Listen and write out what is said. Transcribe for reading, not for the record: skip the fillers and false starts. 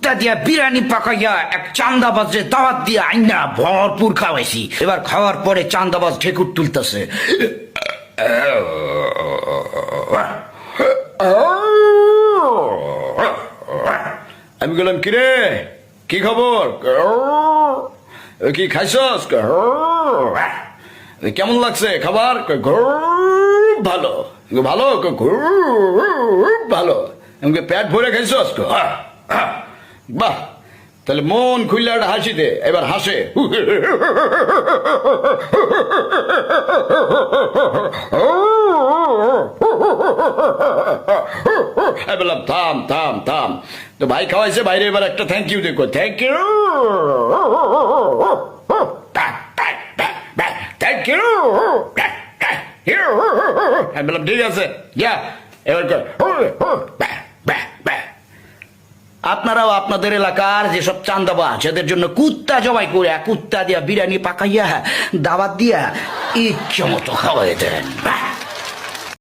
কুত্তা দিয়া বিরিয়ানি পাকাইয়া এক চান্দাবাজে দাওয়াত দিয়ে আইনা ভরপুর খাওয়াইছি। এবার খাওয়ার পরে চান্দাবাজ ঠেকুর তুলতেছে। আমি বললাম কিরে কি খবর, কি খাইছস, কেমন লাগছে খাবার, ভালো ভালো ভালো, পেট ভরে খাইছস, বাহ তাহলে মন খুললে একটা হাসি দে, এবার হাসে। বললাম থাম থাম থাম, তো ভাই খাওয়াইছে, বাইরে এবার একটা থ্যাংক ইউ দেখো, থ্যাংক ইউ থ্যাংক ইউ। আমি বললাম ঠিক আছে যা এবার। আপনারাও আপনাদের এলাকার যেসব চান্দাবাজ এদের জন্য কুত্তা জবাই করে কুত্তা দিয়া বিরিয়ানি পাকাইয়া দাওয়াত দিয়া ইচ্ছা মতো খাওয়াই দেন।